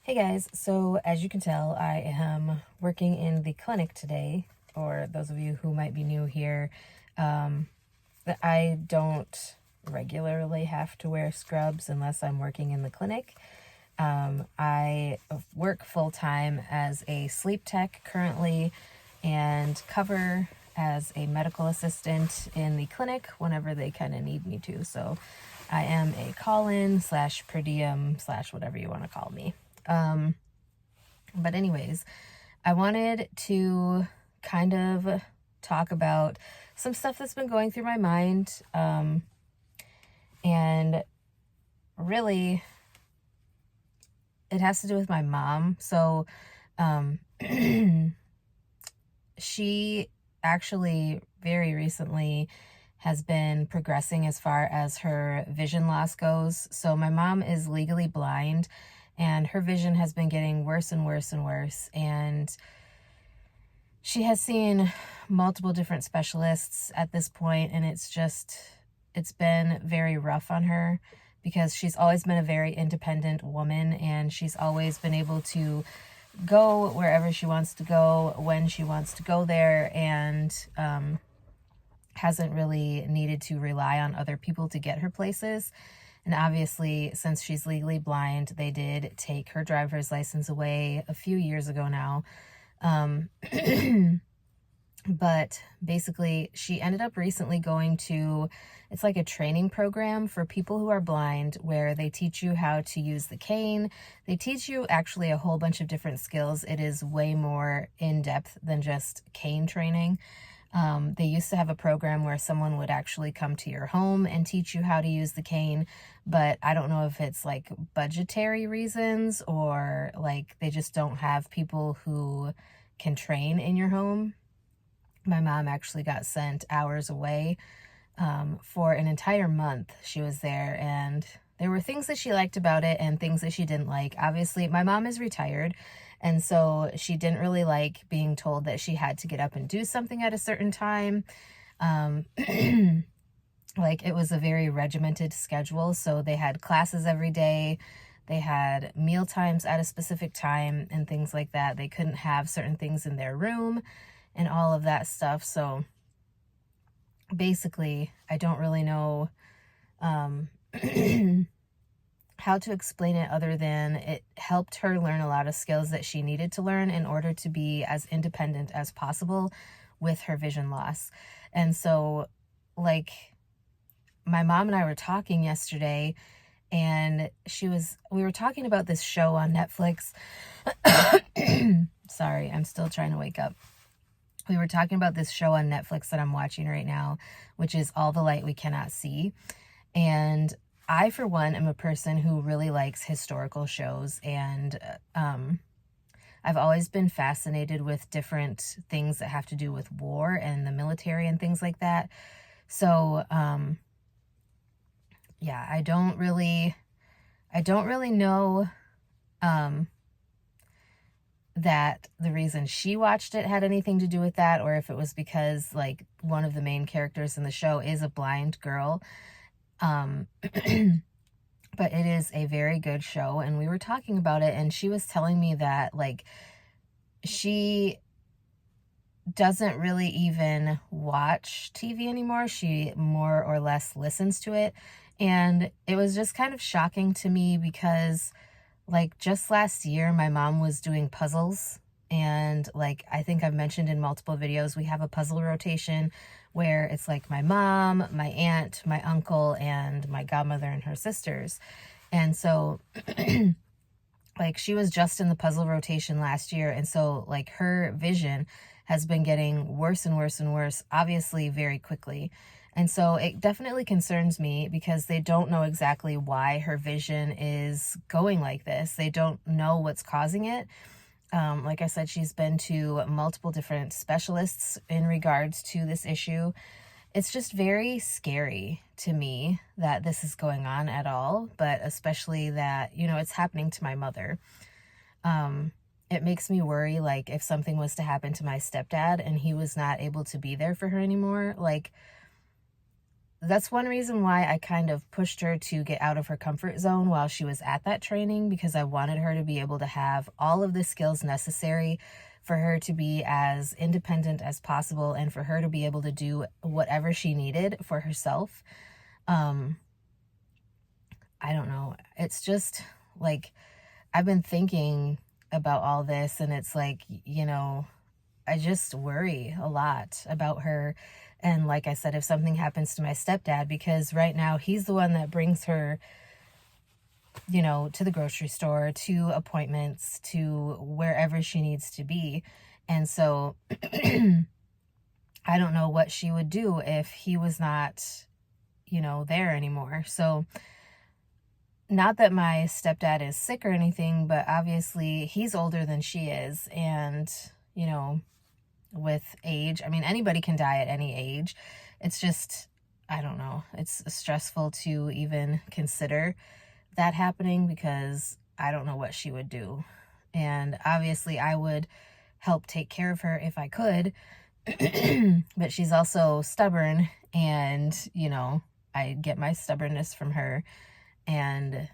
Hey guys, so as you can tell, I am working in the clinic today. For those of you who might be new here, I don't regularly have to wear scrubs unless I'm working in the clinic. I work full time as a sleep tech currently and cover as a medical assistant in the clinic whenever they kind of need me to. So I am a call-in / per diem / whatever you want to call me. But anyways, I wanted to kind of talk about some stuff that's been going through my mind. And really, it has to do with my mom. So, she actually very recently has been progressing as far as her vision loss goes. So my mom is legally blind and her vision has been getting worse and worse and worse. And she has seen multiple different specialists at this point, and it's been very rough on her because she's always been a very independent woman and she's always been able to go wherever she wants to go when she wants to go there, and hasn't really needed to rely on other people to get her places. And obviously, since she's legally blind, they did take her driver's license away a few years ago now. But basically, she ended up recently going to, it's like a training program for people who are blind where they teach you how to use the cane. They teach you actually a whole bunch of different skills. It is way more in-depth than just cane training. They used to have a program where someone would actually come to your home and teach you how to use the cane, but I don't know if it's like budgetary reasons or like they just don't have people who can train in your home. My mom actually got sent hours away for an entire month. She was there, and there were things that she liked about it and things that she didn't like. Obviously, my mom is retired, and so she didn't really like being told that she had to get up and do something at a certain time. Like, it was a very regimented schedule, so they had classes every day. They had meal times at a specific time and things like that. They couldn't have certain things in their room and all of that stuff. So basically, I don't really know how to explain it other than it helped her learn a lot of skills that she needed to learn in order to be as independent as possible with her vision loss. And so, like, my mom and I were talking yesterday, and we were talking about this show on Netflix. Sorry, I'm still trying to wake up. We were talking about this show on Netflix that I'm watching right now, which is All the Light We Cannot See. And I, for one, am a person who really likes historical shows, and I've always been fascinated with different things that have to do with war and the military and things like that. So, yeah, I don't really know that the reason she watched it had anything to do with that, or if it was because like one of the main characters in the show is a blind girl. But it is a very good show, and we were talking about it, and she was telling me that like she doesn't really even watch TV anymore. She more or less listens to it. And it was just kind of shocking to me because like just last year, my mom was doing puzzles, and like I think I've mentioned in multiple videos, we have a puzzle rotation where it's like my mom, my aunt, my uncle, and my godmother and her sisters. And so like she was just in the puzzle rotation last year, and so like her vision has been getting worse and worse and worse, obviously very quickly. And so it definitely concerns me because they don't know exactly why her vision is going like this. They don't know what's causing it. Like I said, she's been to multiple different specialists in regards to this issue. It's just very scary to me that this is going on at all, but especially that, you know, it's happening to my mother. It makes me worry, like, if something was to happen to my stepdad and he was not able to be there for her anymore, like, that's one reason why I kind of pushed her to get out of her comfort zone while she was at that training, because I wanted her to be able to have all of the skills necessary for her to be as independent as possible and for her to be able to do whatever she needed for herself. Um, I don't know. It's just like I've been thinking about all this, and it's like, I just worry a lot about her. And like I said, if something happens to my stepdad, because right now he's the one that brings her, to the grocery store, to appointments, to wherever she needs to be. And so I don't know what she would do if he was not, there anymore. So not that my stepdad is sick or anything, but obviously he's older than she is. And, with age, I mean, anybody can die at any age. It's just, I don't know. It's stressful to even consider that happening, because I don't know what she would do. And obviously I would help take care of her if I could, but she's also stubborn, and, I get my stubbornness from her. And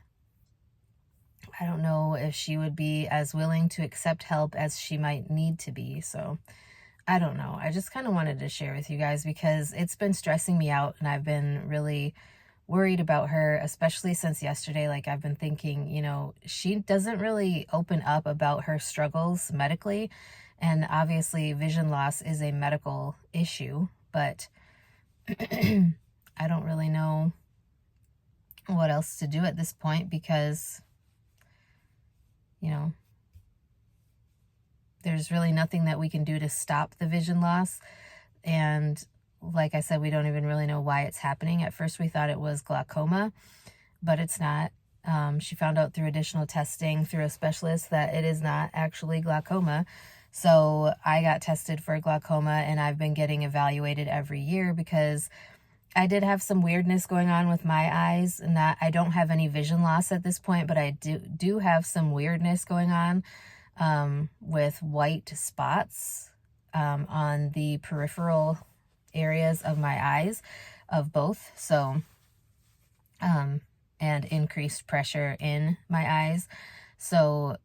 I don't know if she would be as willing to accept help as she might need to be. So I don't know. I just kind of wanted to share with you guys because it's been stressing me out, and I've been really worried about her, especially since yesterday. Like, I've been thinking, she doesn't really open up about her struggles medically. And obviously vision loss is a medical issue, but I don't really know what else to do at this point, because, there's really nothing that we can do to stop the vision loss. And like I said, we don't even really know why it's happening. At first we thought it was glaucoma, but it's not. She found out through additional testing through a specialist that it is not actually glaucoma. So I got tested for glaucoma, and I've been getting evaluated every year because I did have some weirdness going on with my eyes, and that I don't have any vision loss at this point, but I do have some weirdness going on with white spots on the peripheral areas of my eyes, of both. So, and increased pressure in my eyes. So,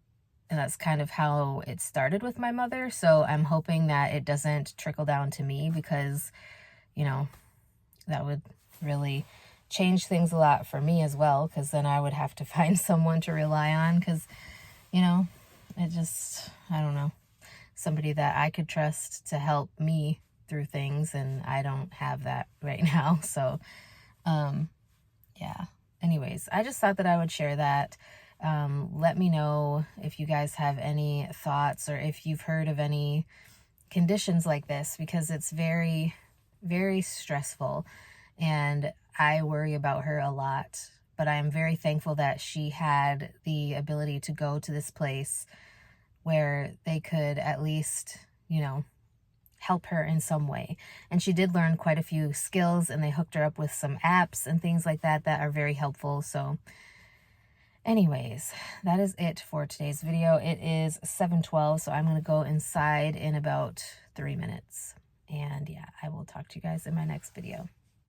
and that's kind of how it started with my mother. So I'm hoping that it doesn't trickle down to me, because, that would really change things a lot for me as well, because then I would have to find someone to rely on, because, it just, I don't know, somebody that I could trust to help me through things, and I don't have that right now. So, yeah. Anyways, I just thought that I would share that. Let me know if you guys have any thoughts, or if you've heard of any conditions like this, because it's very, very stressful, and I worry about her a lot. But I am very thankful that she had the ability to go to this place where they could at least, help her in some way. And she did learn quite a few skills, and they hooked her up with some apps and things like that that are very helpful. So anyways, that is it for today's video. It is 7:12, so I'm going to go inside in about 3 minutes. And yeah, I will talk to you guys in my next video.